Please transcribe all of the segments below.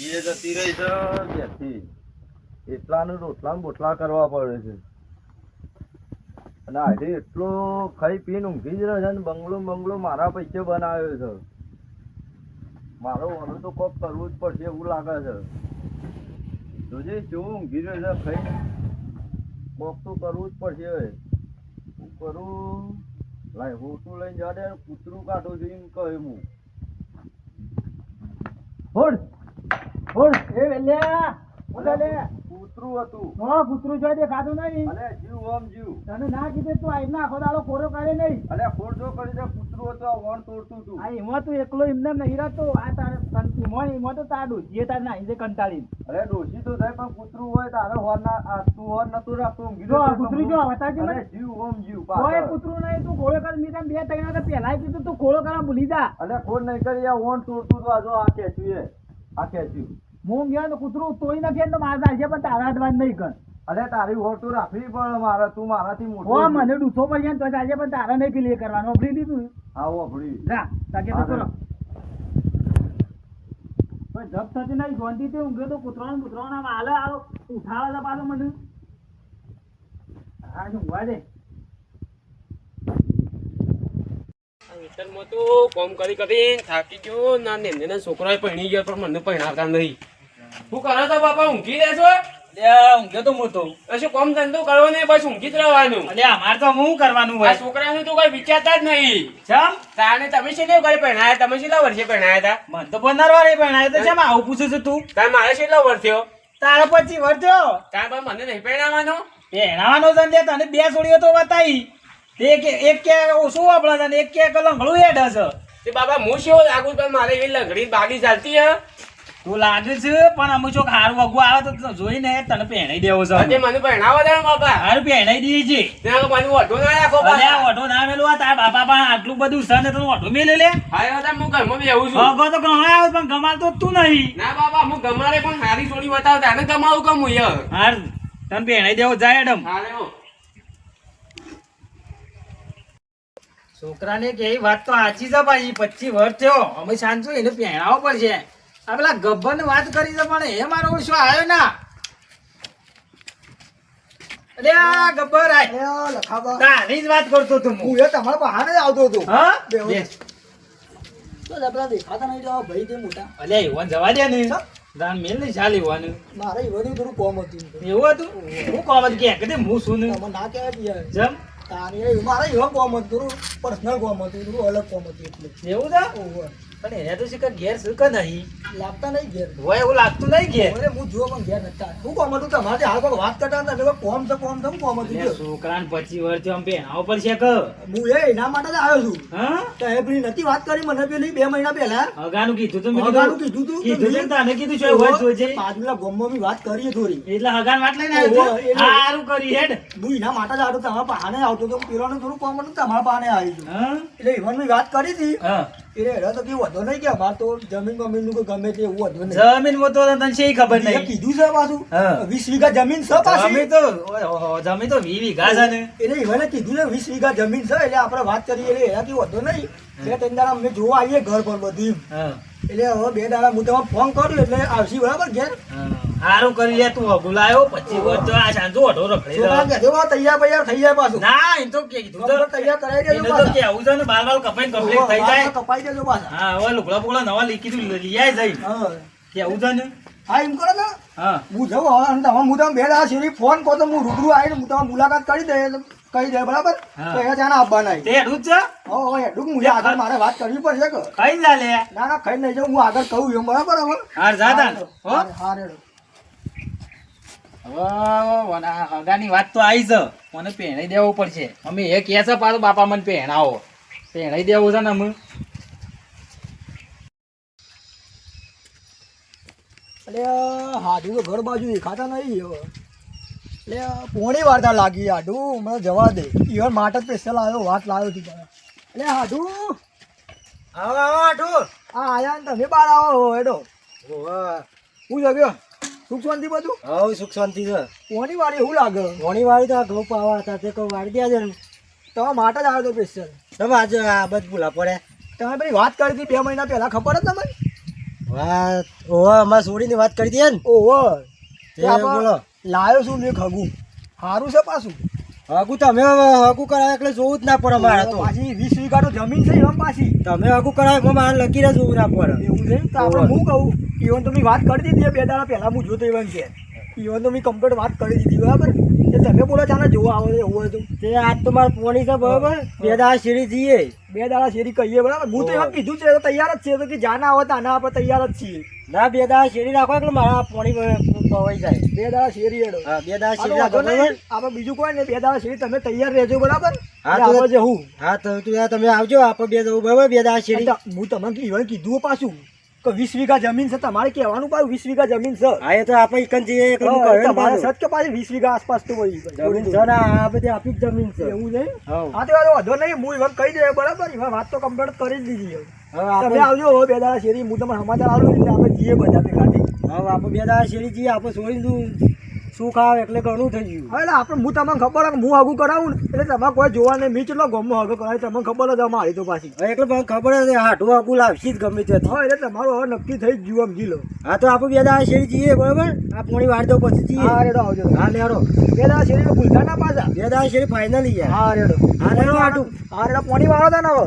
એ જતી રહી છે બેથી એટલાનું રોટલા ને બોટલા કરવા પડે છે અને આજે એટલો ખાઈ પીને ઊંઘી જ રહ્યો છે ને બંગલો મારા પૈસે બનાવ્યો છે. મારો વનો તો કોક કરવું જ પડશે એવું લાગે છે. જોજે કેવું ઊંઘી રહ્યો છે ખાઈ કોક તો કરવું જ પડશે. હવે શું કરું? લાય હોટું લઈને જવા દે કૂતરું કાઢું છું એમ કહે હું. હોડ હોડ એ વેલ્યા કૂતરું હતું. હા કૂતરું જોઈ દે ખાધું નહીં. અલે જીવ ઓમ જીવ. તને ના કીધે તું આઈ ના આખો દાડો કોરો કાઢે નહીં. અલે ખોરજો કરી દે કૂતરું હતું આ વણ તોડતું હતું. આ એમાં તું એકલો એમને નહીં રહેતો. આ તારે એમાં તો તારું જે તાર ના જે કંટાળી. અરે ડોશી તો થાય પણ કૂતરું હોય તારે હોર ના તું હોર નતું રાખતો જો કૂતરું જો બતાવજે મને. જીવ ઓમ જીવ કોઈ કૂતરું નહીં. તું કોળો કર મી તને બે ત્રણ વખત પહેલા કીધું તું કોળો કરવા ભૂલી જા. અલે ખોર નહીં કરી આ વણ તોડતું હતું આ જો આ ખેંચ્યું આ ખેંચ્યું. હું ગયો તો કૂતરું તોડી નાખે ને તો મારે ચાલશે પણ તારા અડવાન નહીં કર. અરે તારી હોર તો રાખવી પડે મારે તું મારાથી મોટો હો મને ડૂસો પડી જાય ને તો ચાલશે પણ તારા નહીં પેલી એ કરવાનું ઓપડી દીધું. આવો ભડી જા તાકે તો ચલો પણ જપ થતી નહીં જોનથી તે ઊંઘ્યો તો કૂતરાના હાલે આવો ઉઠાવા છે પાછો મને. હા શું ઊંઘવા દે. વેતનમાં તો કોમ કરી થાકી ગયો ના ને છોકરાએ પરણી ગયો પણ મને પરણાવતા નહીં. શું કરો છો બાપા? ઊંઘી રહેશો? ઊંઘ્યો તો મોટો કશું કોમ ધંધો કરવો નહીં, બસ ઊંઘી જ રહેવાનું. અલે અમારે તો હું કરવાનું આ હોય. છોકરાનું તો કોઈ વિચારતા જ નહીં. ચમ તાણે તમે છેલ્લે ઘરે પરણાયા? તમે છેલ્લા વર્ષે પરણાયા હતા? મન તો પંદર વાર ભણાય તો ચમ આવું પૂછું છું તું? તારે મારે છેલ્લો વર્ષ થયો? તારા પછી વર્ત્યો તારે પણ મને નહીં પરણાવવાનો? ભેણાવાનો સંજય તને બે છોડીઓ તો બતાવી. એક કે ઓછું વાપરા છે ને એક કે લંગડું હેડ હશે. તે બાબા હું શું લાગુ પણ મારે એવી લંગડી બાગી ચાલતી હે. તું લાગે છે પણ અમુક ચોક હારું વગું આવે તો જોઈને તને પહેણાઈ દેવો છે. આજે મને પરણાવવા દે બાપા. હારું પહેણાઈ દઈએ છે. ત્યાં મને ઓઢો ના રાખો અલે બાપા. આ ઓઢો ના મેલું આ તારા બાપા પણ આટલું બધું છે ને તને ઓઢો મેલે લે. હા હતા હું ઘરમાં બેહું છું. ભગો તો ગમાય આવે પણ ગમાડતો તું નહીં. ના બાબા હું ગમાડે પણ હારી છોડી બતાવતા ને ગમાવું કમ હું યાર. હાર તને પહેણાઈ દેવો જાય એડમ. હાલે હો. છોકરાને કે વાત તો સાચી છે ભાઈ. 25 વર્ષ થયો અમે સાંજો એને પહેણાવો પડશે. આ પેલા ગબ્બર ને વાત કરી છે પણ એ મારો ઓછો આવ્યો ના. અરે આ ગબ્બર તારી જ વાત કરતો તું. હું એ તમારા બહાને જ આવતો હતો. હા બેહો. બેસ. તો જબરા દેખાતા નહીં જવા ભાઈ તે મોટા. અલે ઈવન જવા દે ને દાન મેલ નહીં ચાલે ઈવન. મારે ઈવોની થોડું કોમ હતું. એવું હતું હું કોમ જ કે કદે હું શું ને તમે ના કહેવાય કે યાર. જમ તારે મારે ઈવન કોમ હતું થોડું પર્સનલ કોમ હતું થોડું અલગ કોમ હતું એટલે. એવું છે ઓહો. પણ એને તો શીખર ઘેર શું કે નહીં લાગતા નહીં ઘેર. હોય એવું લાગતું નહીં ઘેર. મને હું જો પણ ઘેર નતા. શું કોમ હતું તમારે હાલ કોઈ વાત કરતા હતા એટલે કોમ છે કોમ છે કોમ હતું અલે જો. છોકરાને 25 વર્ષ આમ પહેણાવો પડશે કે હું એ એના માટે જ આવ્યો છું. હા તો એ પેલી નથી વાત કરી મને પેલી 2 મહિના પહેલા. અગાનું કીધું તો મેં અગાનું કીધું તું. કીધું છે ને તને કીધું છે હોય જોજે પાછલા ગામમાં બી વાત કરીએ થોડી. એટલે અગાન વાત લઈને આવ્યો ઓહો, છે એટલે- સારું કરી હેડ હું એના માટે જ આવતો તમારા પાને આવતો તો પેલાનું થોડું કોમ હતું તમારા પાને આવી છું. હા એટલે ઈવન વાત કરી હતી હા એટલે એનો તો કઈ વધો નહીં કે અમારે તો જમીન બમીનનું કોઈ ગમે તે એવું વધો નહીં. જમીન માં તો તને શી ખબર એને નહીં કીધું છે પાછું હા. 20 વીઘા જમીન છે પાછી. જમીન તો ઓહો, જમીન તો 20 વીઘા છે ને એટલે ઈવને કીધું છે 20 વીઘા જમીન છે એટલે આપણે વાત કરીએ એટલે એનાથી વધો નહીં. એટલે ત્રણ દાડા અમે જોવા આવીએ ઘર પર બધું. હા એટલે હવે 2 દાડા હું તમને ફોન કર્યો એટલે આવશી બરાબર ઘેર. સારું કરી લે તું બોલાયો 25 વર્ષ તો આ સાંજો ઓઢો રખડી છોકરા રહ્યો. કહેજો તૈયાર બૈયાર થઈ જાય પાછું. ના એ તો કે કીધું તો તૈયાર કરાવી દેજો એને તો પાછા. કે આવું છે ને બાલ બાલ કપાઈને કમ્પ્લીટ થઈ જાય. કપાઈ દેજો પાછા. હા હવે લુગડા બુગડા નવા લીકી તું લઈ આય જઈ હા કે આવું છે ને હા એમ કરો ને હા હું જઉં હવે અને તમે હું તમે 2 દાડા સુધી ફોન કરો તો હું રૂબરૂ આવીને હું તમારી મુલાકાત કરી દે કહી દે બરાબર. હા. તો એ ત્યાંના આવવાના તે હેડું જ છે હવે એટલું હું આગળ મારે વાત કરવી પડશે કે કઈ જા લે ના ના ખાઈ નહીં જાઉં હું આગળ કહું એમ બરાબર હવે હાર જા તાન હો હા રેડો. હવે હગાની વાત તો આવી છે મને પહેણાઈ દેવું પડશે અમે એ કહે છે પાછું બાપા મને પહેણાવો પહેણાઈ દેવું છે ને અમે એટલે હાડું તો ઘર બાજુ દેખાતા નહીં હવે એટલે પોણી વાર્તા લાગી હાડું મને જવા દે ઈવન માટે જ સ્પેશિયલ આવ્યો વાત લાવ્યો છું તમે. એટલે હાડું આવો આવો આઠું આ આયા ને તમે બહાર આવો હેડો હું જગ્યો સુખ શાંતિ બધું હવે સુખ શાંતિ છે પોણી વાળી એવું લાગે ઘણી વાળી તો ઘઉં પાવા હતા તે કોઈ વાળી દે છે ને તમારા માટે જ આવ્યો હતો સ્પેશિયલ. તમે આજે આ બધ ભૂલા પડે તમે પેલી વાત કરી હતી 2 મહિના પહેલા ખબર જ તમને વાત ઓહો અમારે છોડીની વાત કરી દે ને ઓહો તે બોલો લાયો છું મેં ખગું સારું છે પાછું હગું તમે હગું કરાવે એટલે જોવું જ ના પડે મારે તો પાછી 20 વીઘાનું જમીન છે એમ પાછી તમે હગું કરાવે એમાં મારે લકીને જોવું ના પડે એવું છે તો આપણે હું કહું ઈવન તો મેં વાત કરી દીધી 2 દાડા પહેલા હું જોતો ઈવન છે ઈવન તો મેં કમ્પ્લીટ વાત કરી દીધી બરાબર એ તમે બોલો ચાલે જોવા આવો એવું હોય તો તે આજ તો મારે પોણી છે બરોબર 2 દાડા શેરી જઈએ 2 દાડા શેરી કહીએ બરાબર હું તો એમ કીધું છે તો તૈયાર જ છે તો કે જાના આવે તો આના આપણે તૈયાર જ છીએ ના 2 દાડા શેરી રાખો એટલે મારા પોણી પવાઈ જાય 2 દાડા શેરી હેડો હા 2 દાડા આ તો શેરી રાખો વાંધો નહીં. બરોબર આપણે બીજું કોઈ નહીં 2 દાડા શેરી તમે તૈયાર રહેજો બરાબર હા એટલે તો આપણે જવું હા તો તમે આવજો આપણે 2 જવું બરોબર 2 દાડા શેરી હું તમને ઈવન કીધું પાછું કે 20 વીઘા જમીન છે તમારે કહેવાનું પાછું 20 વીઘા જમીન છે હા એ તો આપણે એકન જઈએ એટલે હું કહ્યું ને તમારે પાછું. સચ કે પાછી 20 વીઘા આસપાસ તો પડી જમીન છે ને આ બધી આપી જ જમીન છે એવું છે હા હા તો વાંધો નહીં હું ઈવન કહી દે બરાબર ઈવન વાત તો કમ્પ્લીટ કરી જ દીધી હવે. હવે તમે આપણે આવજો હવે 2 દાડા શેરી હું તમને સમાચાર આવું એટલે આપણે જઈએ બધા ભેગાથી હવે આપણે 2 દાડા શેરી જઈએ આપણે છોડીને શું ખાવ એટલે ઘણું થઈ ગયું હવે એટલે આપણે હું તમને ખબર હોય કે હું આગું કરાવું ને એટલે તમારે કોઈ જોવા નહીં મેં કેટલો ગમો આગળ કરાય તમને ખબર જ મારી તો પાછી હવે એટલે મને ખબર છે હાટું આગું લાવશી જ ગમે તે હા એટલે તમારું હવે નક્કી થઈ જ ગયું સમજી લો હા તો આપણે 2 દાડા શેરી જઈએ બરોબર આ પોણી વાર દો પછી જઈએ હા રેડો આવજો હા લેડો 2 દાડા શેરી ભૂલતા ના પાછા 2 દાડા શેરી ફાઇનલ યાર હા રેડો હા લેડો હાટું હા રેડો પાણી વાળો હતા ને હવે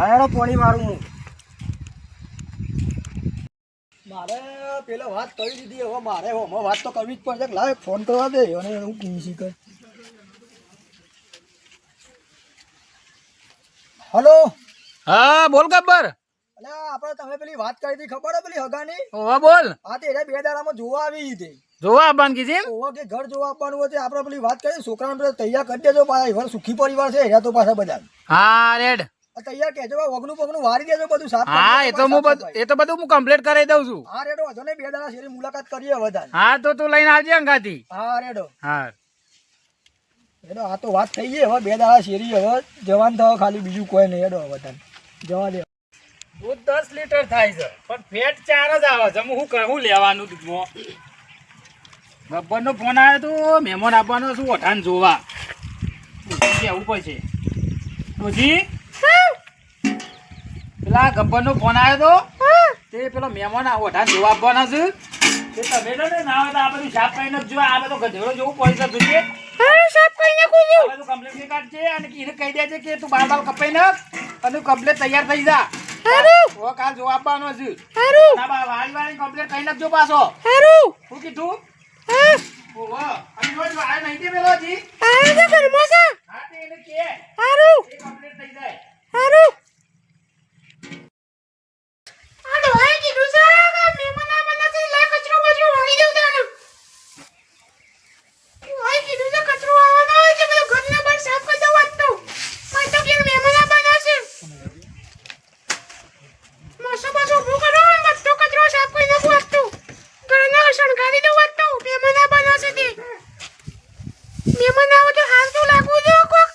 હા લેડો પોણી વાળું હું મારે પેલા વાત કરી દીધી હવે મારે હવે વાત તો કરવી જ પડશે લાવ એક ફોન કરવા દે અને હું કીધી શીખર હલો હા બોલ ગબ્બર અલે આપણે તમે પેલી વાત કરી હતી ખબર હે પેલી હગાની ઓવા બોલ હા તે 2 દાડામાં જોવા આવી હતી જોવા આવવાનું કીધી એમ? ઓવા કે ઘર જોવા આપવાનું હોય આપણે પેલી વાત કરી છોકરાને પેલા તૈયાર કરી દેજો પાછા એવા સુખી પરિવાર છે એરા તો પાછા બધા હા રેડ આ તૈયાર કહેજો વગનું પગનું વારી દેજો બધું સાફ કરી હા દેજો, પાછા એ તો બધું હું કમ્પ્લીટ કરાવી દઉં છું હા રેડો વાંધો નહીં 2 દાડા શેરી મુલાકાત કરીએ વધારે હા તો તું લઈને આવજે અંગાથી હા રેડો હા રેડો આ તો વાત થઈ ગઈ હવે 2 દાડા શેરી હવે જવાન થવા ખાલી બીજું કોઈ નહીં રેડો વધારે જવા દે દૂધ 10 લીટર થાય છે પણ ફેટ 4 જ આવે છે હું કહું લેવાનું દૂધમાં ગબ્બરનો ફોન આવ્યો તો મહેમાન આપવાનો છું ઓઠાન જોવા કેવું પડશે ડોશી પેલા ગબ્બરનો ફોન આવ્યો તો તે પેલો મહેમાન ઓઠાન જોવા આપવાના છે તે તમે તો ને ના હોય તો આ બધું સાફ કરીને જો આ બધો ગધેડો જેવું પૈસા જોઈએ સાફ કરીને કોઈ બધું કમ્પ્લીટ કાઢજે અને એને કહી દેજે કે તું બાર કપાઈ નાખ અને કમ્પ્લીટ તૈયાર થઈ જા ઓ કાલ જોવા આપવાનો છે ના બા વાળી કમ્પ્લીટ કહી નાખજો પાછો શું કીધું ઓહો અને જો આ નહીં દે પેલો જી આ તો ઘરમાં છે હા તે એને કે એ કમ્પ્લીટ થઈ જાય આ ડોહાએ કીધું છે કે મહેમાન આવવાના છે લે કચરો બચરો વાળી દઉં તાને ડોહાએ કીધું છે કચરો આવવાનો હોય છે બધું ઘરના બહાર સાફ કરી દઉં આજ તો મને તો કે મહેમાન આવવાના છે મસ્ત પાછો ઊભું કરો અને બધો કચરો સાફ કરી નાખું આજ તો ઘરના શણગારી દઉં આજ તો મહેમાન આવવાના છે તે મહેમાન આવો તો હાલ તો લાગવું જો કોક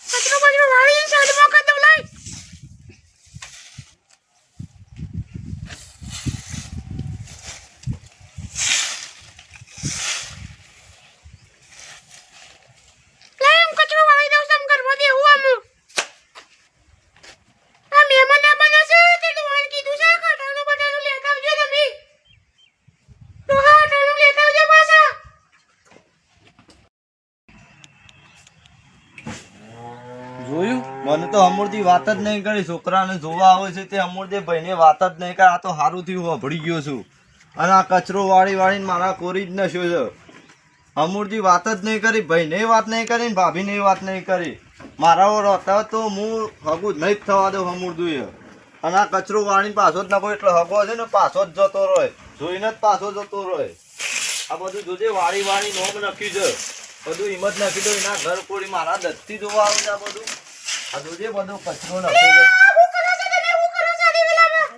કચરો બચરો વાળીને સાઈડમાં કરી દઉં લાઈ એમ કચરો વાળી દઉં સમ કરવા દે હું આમ આ મહેમાન ના બના છે તે ડોહાને કીધું છે કે ટાણું બટાણું લેતા આવજો તમે ડોહા ટાણું લેતા આવજો પાછા જોયું મને તો અમૂર્તિ વાત જ નહીં કરી છોકરાને જોવા આવે છે તે અમૂર્તિ ભાઈને વાત જ નહીં કરી આ તો સારું થયું વાપરી ગયો છું અને આ કચરો વાળી વાળીને મારા કોરી જ નશ્યો છે અમૂર્તિ વાત જ નહીં કરી ભાઈને વાત નહીં કરી ને ભાભીને વાત નહીં કરી મારા રહેતા તો હું હગું જ નહીં જ થવા દઉં અમૂર્તિએ અને આ કચરો વાળીને પાછો જ નાખો એટલે હગો છે ને પાછો જ જતો રહે જોઈને જ પાછો જતો રહે આ બધું જોજે વાળી વાળી નોમ નક્કી છે બધું હિંમત નાખી દો એના ઘર કોડી મારા દત્તી જોવા આવે છે આ બધું આ જોજે બધો કચરો નાખી દો હું કરો છો તમે હું કરો છો આની વેલામાં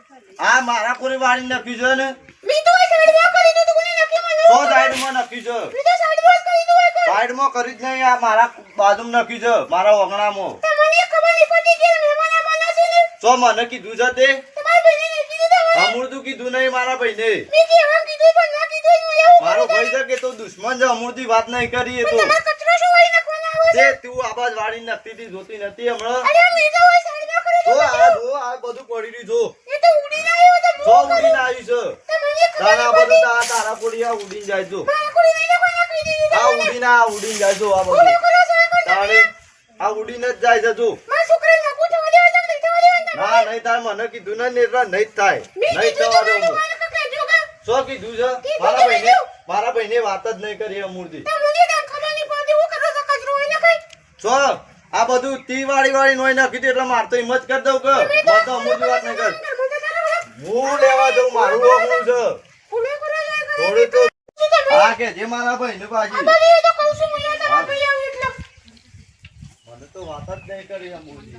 આ મારા કોરી વાળી નાખી છે ને મી તો સાઈડમાં કરી દીધું કોને નક્કી મને સો સાઈડમાં નાખી છે મી તો સાઈડમાં જ કરી દીધું એક સાઈડમાં કરી જ નહીં આ મારા બાજુમાં નાખી છે મારા ઓગણામાં તમને ખબર નહીં પડતી કે મહેમાન આવવાના છે ને સો મને કીધું છે તે તમારા ભાઈને નહીં કીધું તમે અમૂર્તું કીધું નહીં મારા ભાઈને મી કેવા કીધું પણ ના કીધું હું એવું મારો ભાઈ છે કે તો દુશ્મન છે અમૂર્તિ વાત નહીં કરી એ તો તમારો કચરો શું વાળી નાખવાના આવે તે તું આવાજ વાળી નાખતી હતી જોતી નથી હમણાં અરે મી તો સાઈડમાં કરી તો આ બધું પડી રહ્યું જો એ તો ઉડીને આવ્યો તો સો ઉડીને આવ્યું છે મને ખબર તારા બધું તારા પોડી આ ઉડીને જાય જો કોઈ નહીં કોઈ કહી દીધું આ ઉડીને જાય જો આ બધું તારે આ ઉડીને જ જાય છે જો મારા છોકરાને લાગુ થવા દેવા છે નહીં થવા દેવા ના નહીં તાર મને કીધું ને નેtra નહીં જ થાય નહીં થવા દઉં હું શું કીધું છે મારા ભાઈને વાત જ નહીં કરી અમૂર્તિ છો આ બધું તી વાળી નોઈ નાખી દે એટલે માર તો હિંમત કરી દઉં કે મને તો અમૂર્તિ વાત નહીં કર હું લેવા જઉં મારું ઓગણું છે થોડું તો હા કે જે મારા ભાઈને પાછી મને તો વાત જ નહીં કરી અમૂર્તિ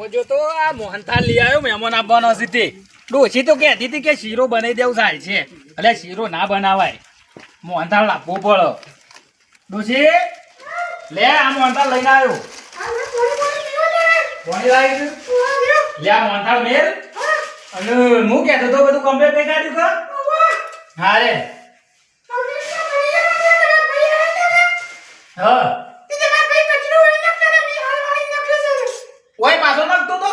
જો તો આ મોહનથાળ લઈ આવ્યો મહેમાન આપવાનો છે તે ડોશી તો કહેતી હતી કે શીરો બનાવી દેવું સારી છે એટલે શીરો ના બનાવાય મોહનથાળ લાવવો પડે ડોશી લે આ મોહનથાળ લઈને આવ્યો કોની લાવી લે આ મોહનથાળ મેલ અને હું કહેતો તો બધું કમ્પ્લીટ થઈ કાઢ્યું કે હા રે હા ઓય પાછો નાખતો તો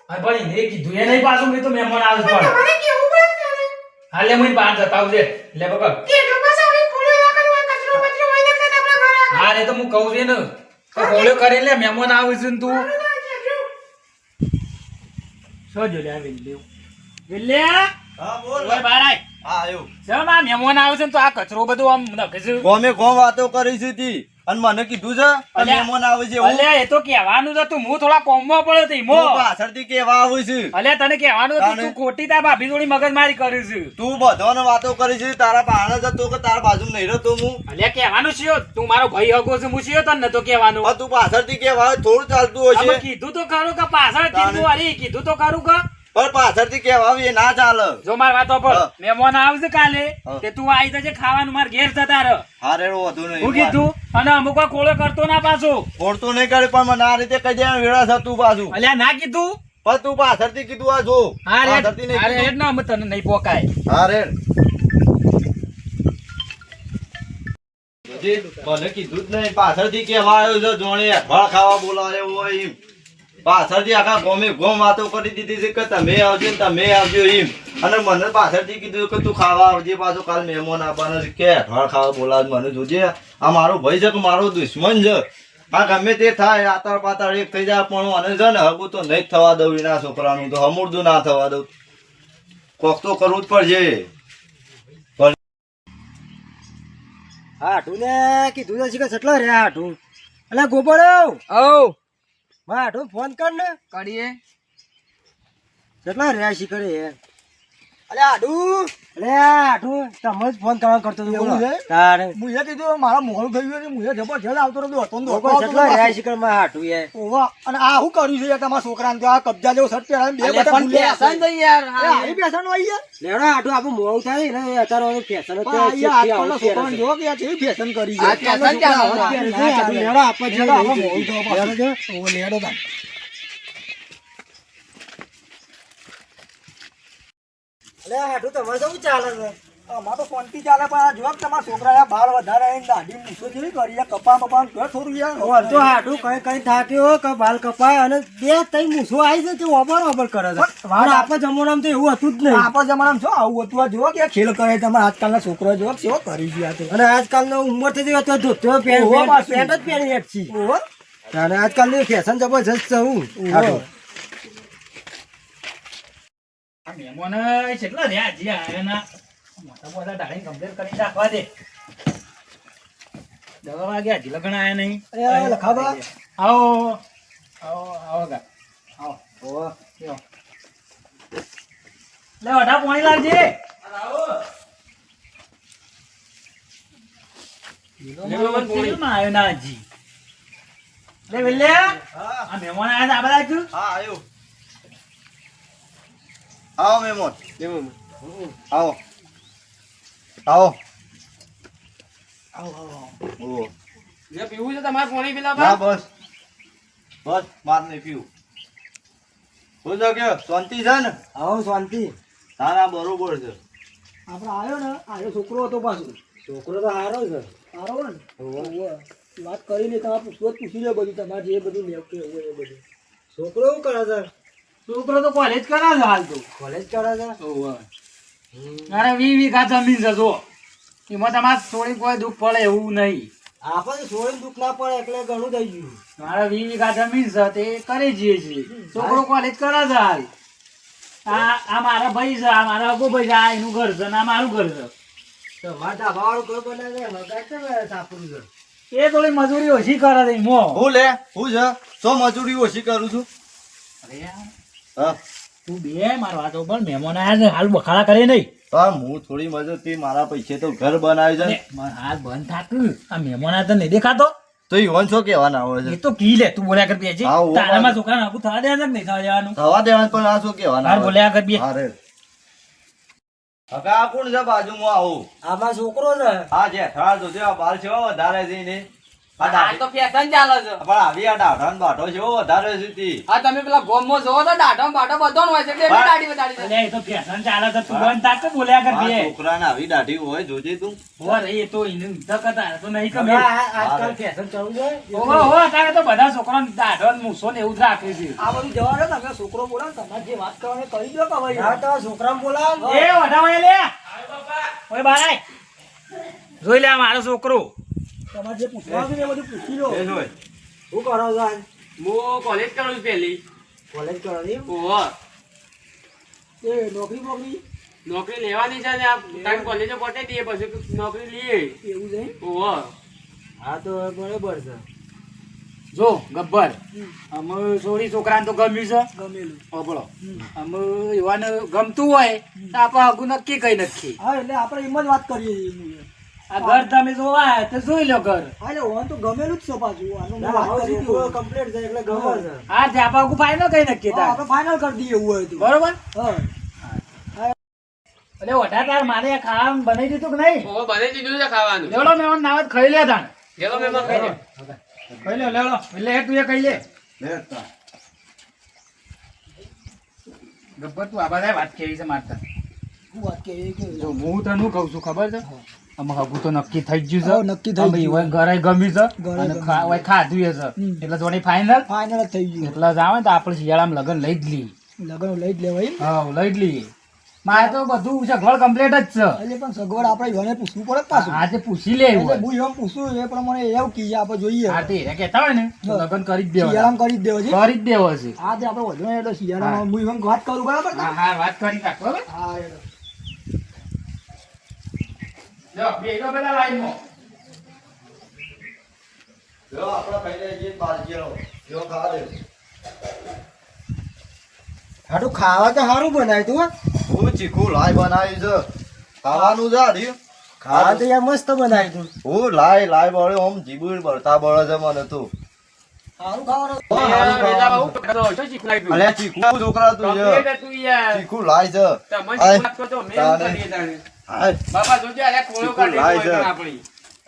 હા પણ એને કીધું એ નહીં પાછું મેં તો મહેમાન આવે પણ હાલે હું બહાર જતા આવજે લે બકા હા રે તો હું કહું છું ને તો હોળ્યો કરી લે મહેમાન આવે છે ને તું શું જો લે વિલ્યા હા બોલ ઓય બહાર આય હા આવ્યો જમ આ મહેમાન આવે છે ને તો આ કચરો બધું આમ નખે છે ગોમે ગોમ વાતો કરી છે તી અને મને કીધું છે કે મહેમાન આવે છે હું અલ્યા એ તો કહેવાનું છે તું હું થોડા કોમમાં પડ્યો તો ઈમો પાછળથી કેવા આવું છે અલ્યા તને કહેવાનું હતું તું ખોટી તાર ભાભી જોડી મગજમારી કરી છે તું બધાને વાતો કરી છે તારા પાણે જતો કે તારા બાજુ નહીં રહેતો હું અલ્યા કહેવાનું છે તું મારો ભાઈ હગો છે હું છે તને નતો કહેવાનું પણ તું પાછળથી કેવા આવે થોડું ચાલતું અમે હશે કીધું તો ખરું કે પાછળ કીધું અરે કીધું તો ખરું કે પણ પાછળથી કેવા આવે એ ના ચાલે જો માર વાતો પર હા. મહેમાન આવશે કાલે હા. તે તું આવી જજે ખાવાનું માર ઘેર જતા રહ હારે વધુ નહીં હું કીધું અને અમુક વાર ખોળો કરતો ના પાછો ખોડતું નહીં કરે પણ મને આ રીતે કહી દે વેળા છે તું પાછું અલ્યા ના કીધું પણ તું પાછળથી કીધું આ જો હા રે પાછળથી નહીં અરે કીધું. હેડ ના અમે તને નહીં પોકાય હા રે મને કીધું જ નહીં પાછળથી કેવા આવ્યો છે જોણે ફળ ખાવા બોલાવ્યો હોય એમ પાછળથી આખા ગોમે ગોમ વાતો કરી દીધી છે કે તમે આવજો ને તમે આવજો એમ અને મને પાછળથી કીધું કે તું ખાવા આવજે પાછો કાલ મહેમાન આવવાનો છે કે ફળ ખાવા બોલાવ મને જોજે આ મારો ભાઈ છે કે મારો દુશ્મન છે આ ગમે તે થાય આતર પાતળ એક થઈ જાય પણ અને છે ને હગું તો નહીં જ થવા દઉં એના છોકરાનું તો હમુરદું ના થવા દઉં કોક તો કરવું જ પડશે હાઠું ને કીધું તો છે કે કેટલો રે હાઠું એટલે ગોપાળો માં હાઠું ફોન કર ને કરીએ કેટલા રહ્યા શીખરે અલે હાઠું તમે જ ફોન કરવા કરતો હતો બોલો એવું છે? તારે હું એ કીધું મારા મોડું થઈ ગયું હું જબરજસ્ત આવતો રહ્યો હતો ને ગોપાળ કેટલા રહ્યા શીખર માં હાઠું યાર ઓવા અને આ શું કર્યું છે યાર તમારા છોકરાને તો આ કબજા જેવો શર્ટ પહેરાવીને બે અલ્યા બધા પણ ભૂલ્યા ફેશન છે. તો યાર એ આવી ફેશન હોય યાર લેવડો હાઠું આપણું મોડું થાય ને અત્યારે ઓલું ફેશન જ પણ આ યાર આજકાલના છોકરાને જોવો કે યાર કેવી ફેશન કરી છે. આજકાલના છોકરાઓ આજકાલના પહેરે છે. છોકરાઓ લેવડો આપવા જેવું લેવડો નહીં આપણે મોડું થવા પાછું. લેવડો જો. ઓવો લેવડો તાન. અલે હાઠું તમારે શું ચાલે છે અમારે તો શાંતિ ચાલે પણ આ જોવો કે તમારા છોકરાએ બાલ વધારે આવીને દાઢી મૂછો જેવી કરી યાર કપા બપા ઘર થોડું યાર તો હાઠું કઈ થાક્યો કે બાલ કપાય અને બે ત્રણ મૂછો આવી છે તે ઓબર કરે છે પણ વાત પણ આપણા જમાનામાં તો એવું હતું જ નહીં આપણા જમાનામાં શું આવું હતું આ જોવો કે આ ખેલ કરે તમારા આજકાલના છોકરા જોવો કેવો કરી છે આ તો અને આજકાલનો ઉંમર થઈ ગઈ તો ધોતો ઓહો, પેન્ટ પાછું. જ પહેરી એક છે ઓહો. અને આજકાલની ફેશન જબરજસ્ત છે હું ઓહો. આ મહેમાન કેટલા રહ્યા હજી આયા ના મોટા મોટા ડાળીને કમ્પ્લીટ કરી રાખવા દે 10 વાગ્યા હજી લગન આયા નહીં એ લખાબા. આવો આવો ગા આવો ઓ લ્યો લે વઢા પાણી લાવજે આવો ના આવ્યો ના હજી લે વેલ્યા આ મહેમાન આયા છે આ બધા તું હા આવ્યો આવો મહેમાન આવો આવો ઓહો. જે પીવું છે તમારે પાણી પેલા ના બસ બસ માર નહીં પીવું શું છે કે શાંતિ છે ને આવો શાંતિ તારા બરોબર છે આપણે આવ્યો ને આવ્યો છોકરો હતો પાછું છોકરો તો સારો છે સારો ને ઓહો. વાત કરીને તમારે પૂછવું પૂછી લો બધું તમારે જે બધું લેવું કે હોય એ બધું. છોકરો શું કરે છે? છોકરો તો કોલેજ કરે છે હાલ તો. કોલેજ કરે છે? મારે 20 વીઘા જમીન છે જો. એમાં તમારે થોડી કોઈ દુઃખ પડે એવું નહીં. આપણને છોડીને દુઃખ ના પડે એટલે ઘણું થઈ ગયું. મારે 20 વીઘા જમીન છે તે કરી જઈએ છીએ. છોકરો કોલેજ કરે છે હાલ. આ મારા ભાઈ છે, આ મારા અગો ભાઈ છે, આ એનું ઘર છે ને આ મારું ઘર છે. તમારે ધાબાવાળું ઘર બનાવે છે, હગાઈ છે ને સાપરું છે. એ થોડી મજૂરી ઓછી કરે છે મો. હું લે હું છે સો મજૂરી ઓછી કરું છું. અરે યાર, હા તું બે મારો હાથ ઉપર મહેમાન આયા ને હાલ બખાડા કરે નહીં. હા હું થોડી મજૂરી મારા પૈસે તો ઘર બનાવ્યું છે ને. હાલ બંધ થાક. આ મહેમાન આયા તને નહીં દેખાતો? તો ઈવન છો કેવાના હોય એ છે તો કી લે તું બોલ્યા કર બેજી. હા, હું તારામાં છોકરાને આખું થવા દેવાનું કે નહીં થવા દેવાનું? થવા દેવાનું પણ આ શું કેવાના હાર હોય? બોલ્યા કર બે. અરે હકા આ કોણ છે બાજુમાં આવું? આમાં છોકરો છે. આ જે અથડાળ જોજો આ બાલ છે વધારે છે ને. આ હાલ દાઢી- તો ફેશન ચાલે છે. પણ આવી આ દાઢાનો બાઢો છે વધારે છે તી. આ તમે પેલા ગોમમાં જોવો તો દાઢો બાઢો બધો હોય છે એટલે એમની દાઢી વધારી છે. અલ્યા, એ તો ફેશન ચાલે છે તું બંધ થાક કે બોલ્યા કર આ બે. છોકરાને આવી દાઢી હોય જોજે તું. હોર એ તો એનું ધક હતા તો નહીં હવે કમે. આજકાલ ફેશન ચાલુ છે. હો અત્યારે તો બધા છોકરાને દાઢો ને મૂછો ને એવું જ રાખે છે. આ બધું જવા દો, તમે છોકરો બોલો ને, તમારે જે વાત કરવાની કરી દો કે ભાઈ. હા તો છોકરાને બોલાવો. એ વઢાવા લે ઓય બાય જોઈ લે આ મારો છોકરો. તમારે જે પૂછવાનું છે ને એ બધું પૂછી લો. એ જોઈ. શું કરો છો આજ? હું કોલેજ કરું છું પહેલી. કોલેજ કરવાની? ઓહો. એ નોકરી બોકરી નોકરી લેવાની છે ને આ તારી કોલેજે પટે દઈએ પછી નોકરી લઈએ. એવું છે? ઓહો. હા તો બરોબર છે. જો ગબ્બર અમે સોરી છોકરાને તો ગમ્યું છે. ગમેલું. બોલો અમે એવાને ગમતું હોય તો આપણે આગું નક્કી કઈ નક્કી. હા એટલે આપણે એમ જ વાત કરીએ છીએ. આ ઘર તમે જોવા આવ્યા તો જોઈ લો ઘર. હા એટલે ઓન તો ગમેલું જ છે પાછું. આનું મેં વાત કરી હતી. કમ્પ્લીટ છે એટલે ગમે છે. હા તે આપણે આગું ફાઈનલ કઈ નક્કી હા, થાય આપણે ફાઇનલ કરી દઈએ એવું હોય તો. બરોબર. હા. એટલે વઢા તાર મારે આ ખાવાનું બનાવી દીધું કે નહીં? ઓહો બનાવી દીધું છે ખાવાનું. લેવડો મેં નાવત ખાઈ લે તાણ. જેલો મેમાં ખાઈ લે. ખાઈ લે લેવડો એટલે તું એ ખાઈ લે. લે તા. ગબ્બર તું આ બધા વાત કેવી છે મારતા. શું વાત કે એ કે જો હું તને શું કહું છું ખબર છે? આમાં હગું તો નક્કી થઈ જ હા, ગયું છે. નક્કી થઈ અમે ગયું. ઈવન ઘરે ગમ્યું છે ઘરે અને ગમ્યું. ઓય ખાધું એ છે. એટલે જોડે ફાઇનલ. ફાઇનલ જ થઈ ગયું. એટલે જ આવે ને તો આપણે શિયાળામાં લગન લઈ જ લઈએ. લગન લઈ જ લેવાય. હા લઈ જ લઈએ. મારે તો બધું સગવડ કમ્પ્લીટ જ છે. એટલે પણ સગવડ આપણે યોને પૂછવું પડે કે પાછું. આજે પૂછી લે એટલે એવું. હું એમ પૂછું એ પ્રમાણે એવું કહીએ આપણે જોઈએ. હા તે રે કહેતા હોય ને તો હા. લગન કરી જ દેવા. શિયાળામાં કરી જ દેવો છે. કરી જ દેવો છે. હા તે આપણે વધુ નહીં એટલે શિયાળામાં હું એમ વાત કરું બરાબર ને? હા હા વાત કરી નાખ બરાબર. હા એટલે. જો બેસો પેલા લાઈનમાં. જો આપણે ખાઈ લઈએ છીએ બાજરીનો. જો ખાવા દે. હાટું ખાવા તો સારું બનાવ્યું તું હો. હું ચીકુ લાય બનાવ્યું છે ખાવાનું છે હારી. ખાવા તો યાર મસ્ત બનાવ્યું તું. હું લાય બળે ઓમ જીબુર બળતા બળે છે મને તું. સારું ખાવાનું. વેલા બહુ પકડો છો શીખવાય તું. અલ્યા ચીકુ છોકરા તું છે. કમ્પ્લીટ તું યાર. ચીકુ લાય છે. તમને આય. વાત કરતો મેં તાને. કરીએ તાણે. હાય. બાપા જોજે અરે કોળો ચીકુ કાઢી લાય કોઈ છે. પણ આપણી.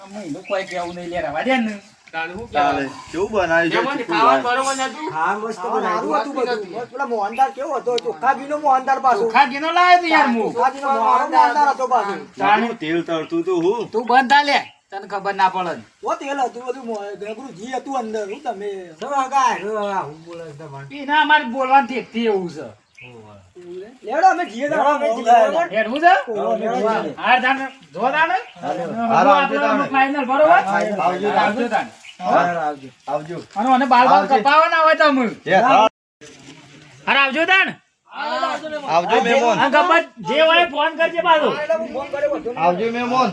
અમે એનું કોઈ કહેવું નહીં લે રવા દે ને. તાણે શું ચાલે. કહેવાનું? કેવું બનાવ્યું છે એમાં ચીકુ ખાવાનું લાય. બરોબર નતું? ખાવા મસ્ત સારું બનાવ્યું. હતું બધું. બસ પેલા મોહનદાર કેવો હતો? ચોખ્ખા ઘીનો મોહનદાર પાછો. ચોખા ઘીનો લાવ્યો તું યાર હું. ચોખ્ખા ઘીનો મોહનદાર હતો પાછો. તારું તેલ તળતું તું હું. તું બંધ થા લે તને ખબર ના પડે. ઓ તેલ હતું બધું ગેગરું ઘી હતું અંદર. હું તમે શું હગાય? શું હગાય? હું બોલે છે તમારે. એના અમારે બોલવાનું ઠેકથી એવું છે. લેવડો અમે ઘી લેવડો અમે ઘી બરાબર? હેડવું છે? લેવડો. હાર તાને જો તાને. હાર આવજો તાને. ફાઇનલ બરોબર. આવજો તાને. આવજો તાને. હાર આવજો. આવજો. અને મને બાલ બાલ આવજે. કપાવવાના હોય તો અમે. જે ખાવા- હાર આવજો તાન. આવજો મહેમાન. આ ગબ્બર જે હોય ફોન કરજે પાછો. આવજો મહેમાન.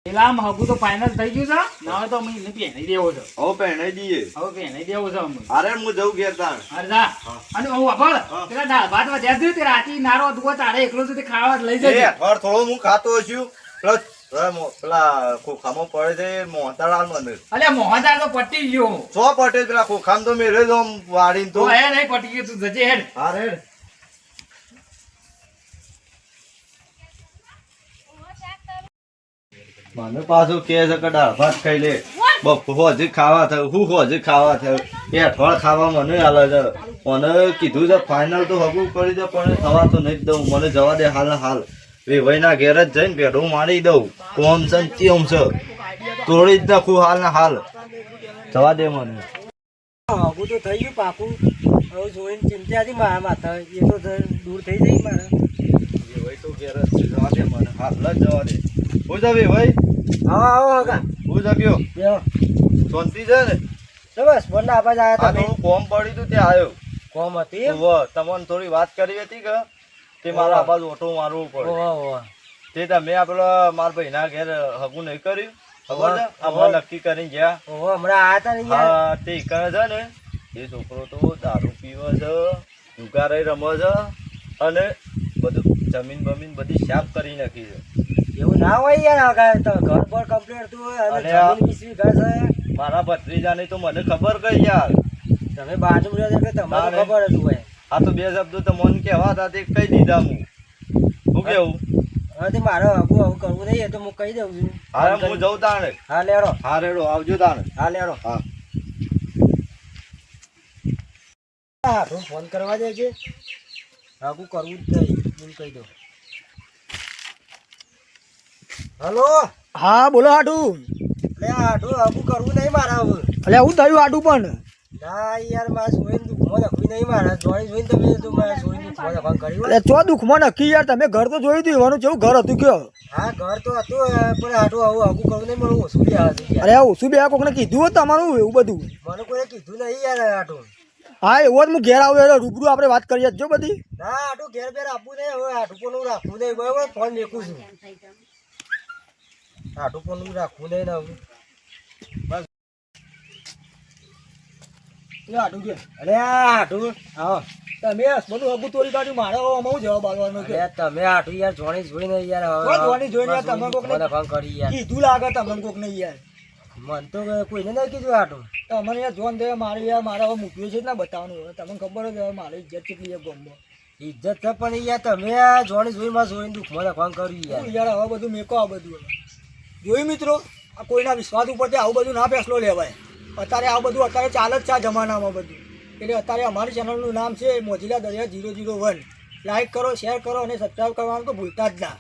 પેલા આમ હગું તો ફાઇનલ થઈ ગયું છે. ના હોય તો અમે એને પહેરાઈ દેવો છે. હવે પહેરાઈ દઈએ. હવે પહેરાઈ દેવો છે અમે. અરે હું જઉં ઘેર તાણ. અરે જા. અને હું વાપર. પેલા દાળ ભાત વધ્યા છે તે રાતી નારો દુવો તારે એકલો સુધી ખાવા લઈ એ જજે. અઠવાડ થોડો હું ખાતો હશું. પેલા ખોખામાં પડે છે મોહતાળા મને. અલ્યા મોહનદાર તો પટી ગયો. સો પટેલ પેલા ખોખામાં તો મેરે જ આમ વાળીને તો તો. હે નહીં પટી ગયું તું જજે હેડ. અરે મને પાછું કે છે કે દાળ ભાત ખાઈ લે. હોજી ખાવા થયું હું હોજી ખાવા થયું એ અઠવાડ ખાવા મને હાલે છે. મને કીધું છે ફાઇનલ તો હગું કરી દે પણ થવા તો નહીં જ દઉં. મને જવા દે હાલ ને હાલ. વેવાઈના ઘેર જ જઈને ભેડું મારી દઉં. કોમ છે ને તેમ છે. તોડી જ નાખું હાલ ને હાલ જવા દે મને હગું તો થઈ ગયું પાકું. હવે જોઈને ચિંતા હતી મારા માથા, એ તો દૂર થઈ જાય મારે. એ ભાઈ તો ઘેર જ છે. જવા દે મને હાલ જ જવા દે. હું જવી ભાઈ આવો આવો હગા. હું જગ્યો બેહો. શાંતિ છે ને? તો બસ બોલના આબાજ આ આવ્યા તમે. થોડું કોમ પડ્યું તું ત્યાં આવ્યો. કોમ હતી એમ? ઓહો, તમને થોડી વાત કરી હતી કે તે મારા આ બાજુ ઓટો મારવું પડે. ઓહો. તે તમે આ પેલા મારા ભાઈના ઘેર હગું નહીં કર્યું ખબર છે? હમણાં નક્કી કરીને ગયા. ઓહો, હમણાં આયા તા ને યાર. હા તે કરે છે ને એ છોકરો તો દારૂ પીવે છે, જુગારાઈ રમે છે અને બધું જમીન બમીન બધી સાફ કરી નાખી છે. એવું ના હોય યાર. હગા તો ઘર પર કમ્પ્લેટ હતું અને અરે આ- જમીન વિસવી ઘર છે. મારા ભત્રીજાની તો મને ખબર કઈ યાર. તમે બાજુ રહ્યો એટલે તમને ના રે. ખબર હતું ભાઈ. આ તો બે શબ્દો તો મન કહેવા હતા તે કહી દીધા હું. શું કેવું? હવે તે મારે આવું કરવું નહીં, એ તો હું કહી દઉં છું. હા હું જઉં તાણે. હા લેડો. હા રેડો આવજો તાણે. હા લેડો. હા હા તું ફોન કરવા દે છે. આવું કરવું જ નહીં, હું કહી દઉં. હલો. હા બોલો હાડું. લે આટલું આવું કરવું નહીં મારે હવે. એટલે હું થયું હાડું પણ ના યાર મારે સોઈને દુઃખમાં લખવી નહીં મારે. જોઈ તમે તો મારે સોઈને દુઃખમાં લખવાનું કર્યું. એટલે ચો દુઃખમાં નક્કી યાર. તમે ઘર તો જોયું હતું એવાનું કેવું ઘર હતું કયો? હા ઘર તો હતું પણ આટલું આવું આવું કરવું નહીં મારું ઓછું બી આવે છે યાર. અરે ઓછું બે કોકને કીધું હોત તમારું એવું બધું? મને કોઈને કીધું નહીં યાર આટલું. હા એવો જ હું ઘેર આવ્યો એટલે રૂબરૂ આપણે વાત કરીએ જ જો બધી. ના આટલું ઘેર બેર આપવું નહીં. હવે આટલું પણ રાખવું નહીં બરાબર. ફોન મેકું છું. આટલું પણ રાખવું નહીં ને હવે. એ હાડું કે અરે આટલું આવો. તમે બધું હગું તોડી કાઢ્યું મારે હવે આમાં જવાબ આવવાનો કે અરે તમે આટલું યાર જોણી જોઈને યાર હવે કોઈ જોણી જોઈને યાર તમે કોકને મને ફોન કરી યાર. કીધું લાગે તમને કોક નહીં યાર. મન તો કોઈને નહીં કીધું આટલું. તમને યાર જોન દે મારે યાર મારે હવે મૂક્યું છે જ ના બતાવવાનું હવે તમને ખબર જ હવે મારી ઇજ્જત કેટલી છે ગમો. ઇજ્જત છે પણ યાર તમે આ જોણી જોઈ માં જોઈને દુઃખમાં ફોન કર્યું યાર. યાર હવે બધું મેકો આ બધું હવે જોયું મિત્રો આ કોઈના વિશ્વાસ ઉપરથી આવું બધું ના ફેસલો લેવાય. અત્યારે આ બધું અત્યારે ચાલે જ છે આ જમાનામાં બધું. એટલે અત્યારે અમારી ચેનલનું નામ છે મોજીલા દરિયા 001. લાઈક કરો, શેર કરો અને સબસ્ક્રાઈબ કરવાનું તો ભૂલતા જ ના.